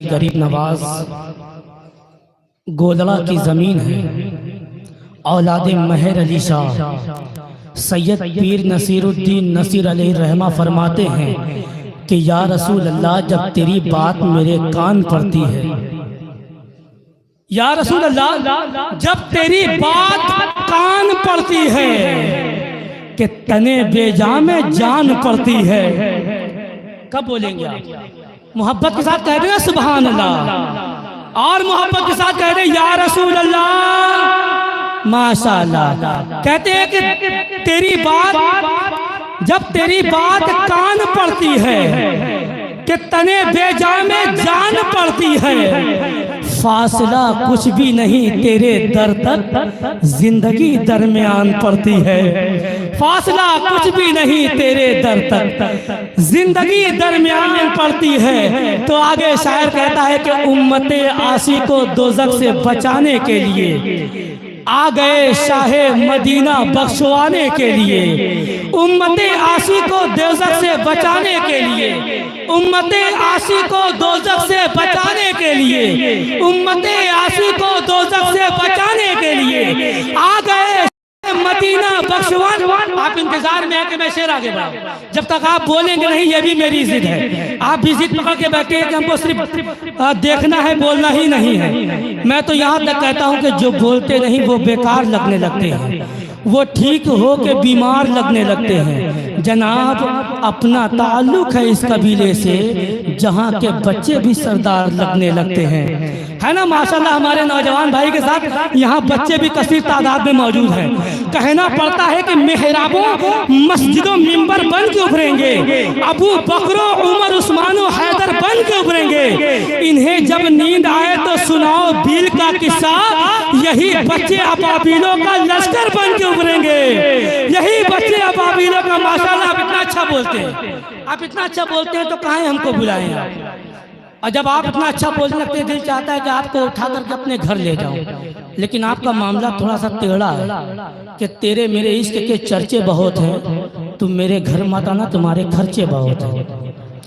गरीब नवाज गोदड़ा की ज़मीन है। औलाद महर अली शाह सैयद पीर नसीरुद्दीन नसीर अलैहिर्रहमा फरमाते हैं कि या रसूल अल्लाह, जब तेरी बात मेरे कान पड़ती है, या रसूल अल्लाह, जब तेरी बात कान पड़ती है कि तने बेजा में जान पड़ती है। कब बोलेंगे आप? मोहब्बत के साथ कह देना सुभान अल्लाह, और मोहब्बत के साथ कह दे या रसूल अल्लाह, माशाअल्लाह। कहते हैं कि तेरी बात, जब तेरी बात कान पड़ती है कि तने बेजा में जान पड़ती है, फासला कुछ भी नहीं तेरे दर तक जिंदगी दरमियान पड़ती है। फासला कुछ भी नहीं तेरे दर तक जिंदगी दरमियान पड़ती है। तो आगे शायर कहता है कि उम्मते आशी को दोज़ख से बचाने के लिए आ गए शाहे मदीना बख्शवाने के लिए। उम्मते आशी को दोज़ख से बचाने के लिए, उम्मते आशी को दोज़ख से बचाने के लिए, उम्मते आशी को दोज़ख से बचाने के लिए आ गए मदीना बख्शवान। आप इंतजार में है कि मैं शेर आगे बढ़ाऊं। जब तक आप बोलेंगे नहीं, ये भी मेरी जिद है। आप भी जिद पकड़ के बैठे हैं कि हमको सिर्फ देखना है, बोलना ही नहीं है। मैं तो यहाँ तक कहता हूँ कि जो बोलते नहीं वो बेकार लगने लगते हैं, वो ठीक हो के बीमार लगने लगते हैं। जनाब, अपना ताल्लुक है इस कबीले से जहाँ के बच्चे भी सरदार लगने लगते हैं, है ना। माशाल्लाह, हमारे नौजवान भाई के साथ यहाँ बच्चे भी कसीर तादाद में मौजूद हैं। कहना पड़ता है कि मेहराबों मस्जिदों मिंबर बन के उभरेंगे, अबू बकरो उमर उस्मानो हैदर बन के उभरेंगे। इन्हें जब नींद आए तो सुनाओ बील का किस्सा, यही बच्चे अबाबीलों का लश्कर बन के उभरेंगे। यही बच्चे अबाबीलों का। माशाल्लाह, आप इतना अच्छा बोलते हैं, आप इतना अच्छा बोलते हैं तो कहाँ हमको बुलाएं आप। और जब आप इतना अच्छा बोलने लगते हैं, दिल चाहता है कि आपको उठा करके अपने घर ले जाऊं। लेकिन आपका मामला थोड़ा सा टेढ़ा है कि तेरे मेरे इश्क के चर्चे बहुत हैं, तुम मेरे घर मत आना, तुम्हारे खर्चे बहुत हैं,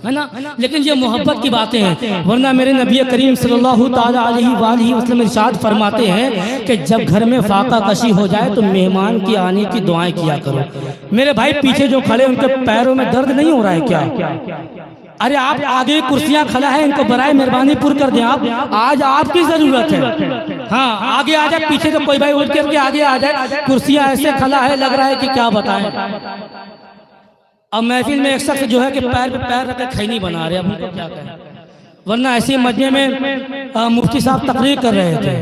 है ना। लेकिन ये मोहब्बत की बातें हैं। वरना मेरे नबी करीम सल्लल्लाहु ताला अलैहि वसल्लम इरशाद फरमाते हैं कि जब घर में फाका कशी हो जाए तो मेहमान की आने की दुआएं किया करो। मेरे भाई पीछे जो खड़े, उनके पैरों में दर्द नहीं हो रहा है क्या? अरे आप आगे कुर्सियां खड़ा है, इनको बराए मेहरबानी पुर कर दें। आप आज आपकी जरूरत है। हाँ, आगे आ जाए, पीछे तो कोई भाई उठ करके आगे आ जाए। कुर्सियां ऐसे खड़ा है, लग रहा है कि क्या बताएं। अब महफिल में एक शख्स जो है कि पैर पे पैर रख के खैनी बना रहे, अब उनको क्या कहें। वरना ऐसे मजमे में मुफ्ती साहब तकरीर कर रहे थे,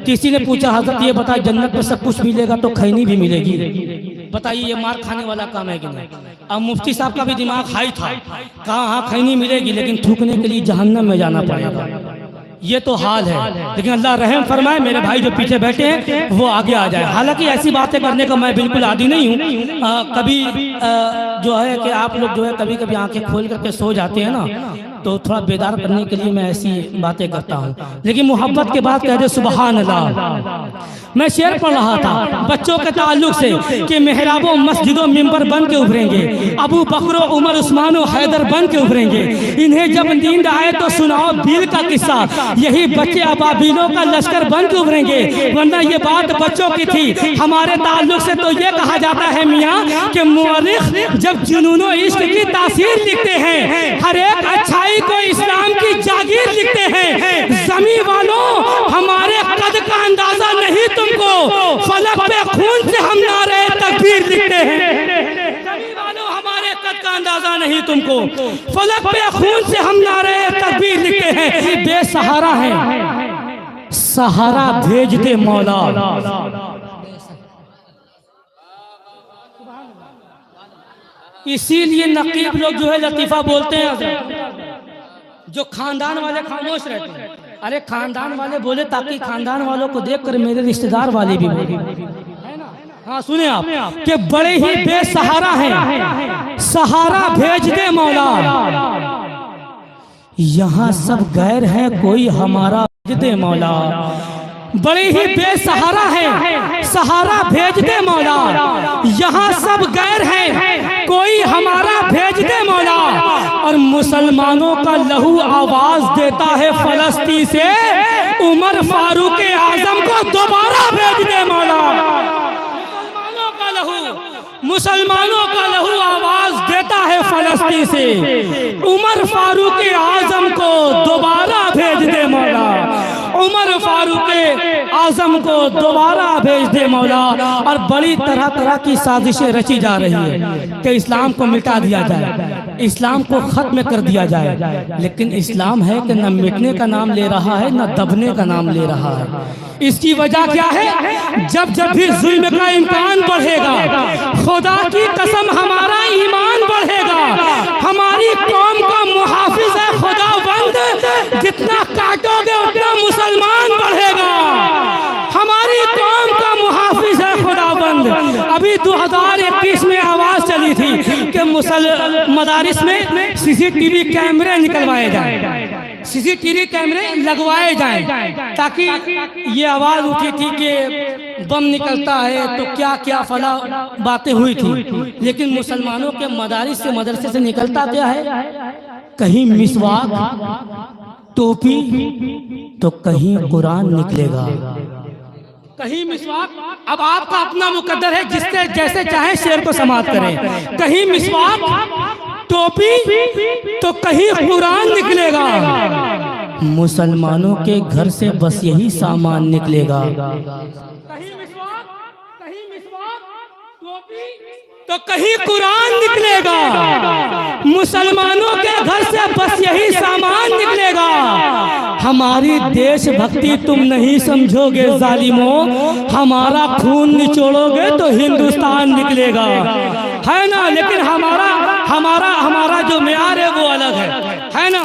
किसी ने पूछा, हजरत ये बताए जन्नत में सब कुछ मिलेगा तो खैनी भी मिलेगी? बताइए, ये मार खाने वाला काम है कि नहीं? अब मुफ्ती साहब का भी दिमाग हाई था, कहा हाँ खैनी मिलेगी, लेकिन थूकने के लिए जहन्नम में जाना पड़ेगा। ये तो हाल है। लेकिन अल्लाह रहम फरमाए, मेरे भाई जो पीछे बैठे हैं वो आगे आ जाए। हालांकि ऐसी बातें करने का मैं बिल्कुल आदी नहीं हूँ। कभी जो है कि आप लोग जो है कभी कभी आंखें खोल करके सो जाते हैं ना, तो थोड़ा बेदार करने के लिए मैं ऐसी बातें करता हूँ। लेकिन मोहब्बत के बाद कह दे सुभान अल्लाह। मैं शेर पढ़ रहा था बच्चों के ताल्लुक से कि मेहराबों मस्जिदों मिंबर बन के उभरेंगे, अबू बकरो उमर उस्मानो हैदर बन के उभरेंगे। इन्हें जब नींद आए तो सुनाओ बील का किस्सा, यही बच्चे अबाबीलों का लश्कर बन के उभरेंगे। वरना ये बात बच्चों की थी। हमारे ताल्लुक से तो ये कहा जाता है मियाँ कि मुअर्रिख जब जुनूनो इश्क की तासीर लिखते हैं, हर एक अच्छाई को इस्लाम की जागीर लिखते हैं। ज़मीं वालों, हमारे कद का अंदाजा नहीं तुमको, फलक पे खून से हम नारे तकबीर लिखते हैं। ज़मीं वालों, हमारे कद का अंदाजा नहीं तुमको, फलक पे खून से हम नारे तकबीर लिखते हैं। बेसहारा है, सहारा भेज दे मौला। इसीलिए नकीब लोग जो है लतीफा बोलते हैं, जो खानदान वाले खामोश रहते हैं। अरे खानदान वाले बोले ताकि खानदान वालों को देखकर मेरे रिश्तेदार वाले भी बोले, है ना। हाँ, सुने आप कि बड़े ही बेसहारा हैं, सहारा भेज दे मौला। यहाँ सब गैर हैं, कोई हमारा भेज दे मौला। बड़े ही बेसहारा है, सहारा भेज दे मौला। यहाँ सब गैर है, कोई हमारा भेज दे मौला। और मुसलमानों का लहू आवाज देता है फलस्तीन से, उमर फारूक आजम को दोबारा भेज दे मौला। मुसलमानों का लहू आवाज देता है फलस्तीन से, उमर फारूक आजम को दोबारा भेज दे मौला। उमर फारूक आजम को दोबारा भेज दे मौला। और बड़ी तरह तरह की साजिशें रची जा रही है कि इस्लाम को मिटा दिया जाए, इस्लाम को खत्म कर दिया जाए। लेकिन इस्लाम है कि न मिटने का नाम ले रहा है, न दबने का नाम ले रहा है। इसकी वजह क्या है? जब जब भी जुल्म का इम्कान बढ़ेगा, खुदा की कसम हमारा ईमान बढ़ेगा। हमारी कौम का मुहाफिज है खुदावंद, जितना काटोगे उतना मुसलमान बढ़ेगा। हमारी कौम का मुहाफिज है खुदावंद। अभी 2021 में आवाज चली थी कि मदारिस में सीसीटीवी कैमरे निकलवाए जाएं, सीसीटीवी कैमरे लगवाए जाएं, ताकि ये आवाज उठी थी कि बम निकलता है तो क्या क्या फला बातें हुई थी। लेकिन मुसलमानों के मदारिस से मदरसे से निकलता क्या है? कहीं मिसवाक, टोपी, तो कहीं कुरान निकलेगा, कहीं मिसवाक। अब आपका अपना मुकद्दर है, जिससे जैसे चाहे शेर को समाप्त करें। कहीं मिसवाक, टोपी, तो कहीं कुरान निकलेगा। मुसलमानों के घर से बस यही सामान निकलेगा। कहीं मिसवाक, टोपी, तो कहीं कुरान निकलेगा। मुसलमानों के घर से बस यही सामान निकलेगा। हमारी देशभक्ति तुम नहीं समझोगे जालिमों, हमारा खून निचोड़ोगे तो हिंदुस्तान निकलेगा, है ना। लेकिन हमारा हमारा हमारा जो म्यार है वो अलग है ना।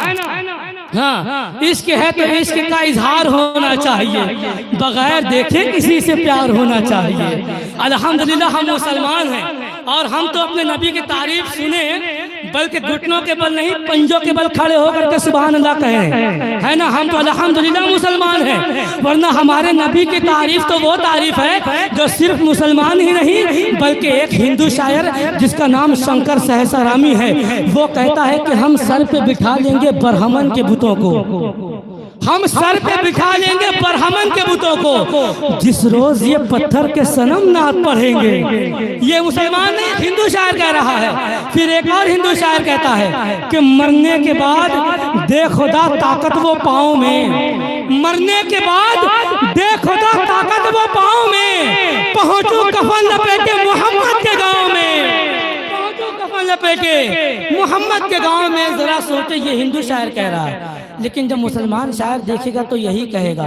हाँ, इश्क है तो इश्क का इजहार होना चाहिए, बगैर देखे किसी से प्यार होना चाहिए। अल्हम्दुलिल्लाह हम मुसलमान हैं और हम तो अपने नबी की तारीफ सुने, बल्कि घुटनों के बल नहीं पंजों के बल खड़े होकर के सुभान अल्लाह कहें, है ना। हम तो अल्हम्दुलिल्लाह मुसलमान हैं, वरना हमारे नबी की तारीफ तो वो तारीफ है जो सिर्फ मुसलमान ही नहीं बल्कि एक हिंदू शायर जिसका नाम शंकर सहसा रामी है, वो कहता है कि हम सर पे बिठा लेंगे बरहमन के बुतों को, हम सर पे बिठा लेंगे बरहमन के बुतों को, जिस रोज ये पत्थर के सनम नात पढ़ेंगे। ये मुसलमान नहीं, हिंदू शायर कह रहा है। फिर एक और हिंदू शायर कहता है कि मरने के बाद दे खुदा ताकत वो पाँव में, मरने के बाद दे खुदा ताकत वो पाँव में, पहुंचू कफन लपेटे मोहम्मद के गाँव में, कफन लपेटे मोहम्मद के गांव में। जरा सोचे, ये हिंदू शायर कह रहा है। लेकिन जब मुसलमान शायर देखेगा तो यही कहेगा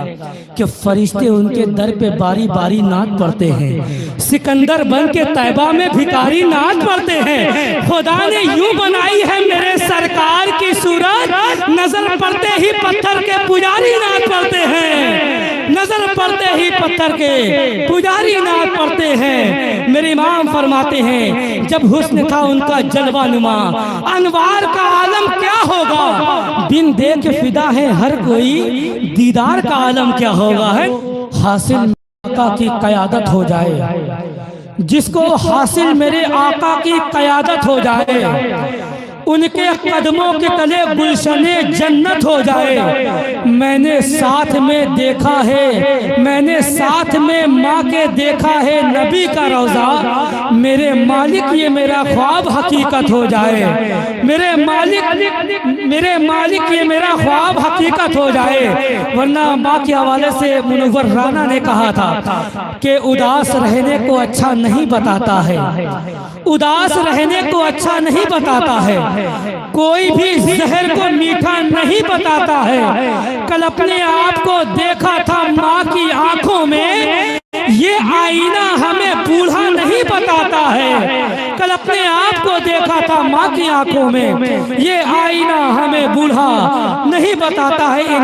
कि फरिश्ते उनके दर पे बारी बारी नात पढ़ते हैं, सिकंदर बन के तैबा में भिखारी नात पढ़ते हैं। खुदा ने यूं बनाई है मेरे सरकार की सूरत, नजर पड़ते ही पत्थर के पुजारी नात पढ़ते हैं, नजर पड़ते ही पत्थर के पुजारी नात पढ़ते हैं। मेरे इमाम फरमाते हैं जब हुस्न था उनका जलवा नुमा, अनवार का आलम क्या होगा, बिन देख फिदा है हर कोई, दीदार का आलम क्या होगा। है हासिल आका की कयादत हो जाए, जिसको हासिल मेरे आका की कयादत हो जाए, उनके कदमों के तले गुलशने जन्नत हो जाए। मैंने साथ में देखा है, मैंने साथ में माँ के देखा है नबी का रोज़ा, मेरे मालिक ये मेरा ख्वाब हकीकत हो जाए, मेरे मालिक ये मेरा ख्वाब हकीकत हो जाए। वरना माँ के हवाले से मुनव्वर राना ने कहा था कि उदास रहने को अच्छा नहीं बताता है, उदास रहने को अच्छा नहीं बताता है, कोई भी जहर को मीठा नहीं बताता है। कल अपने आप को देखा था माँ की आंखों में, ये आईना हमें बूढ़ा नहीं बताता है। कल अपने आप को देखा था माँ की आंखों में, ये आईना हमें बूढ़ा नहीं बताता है।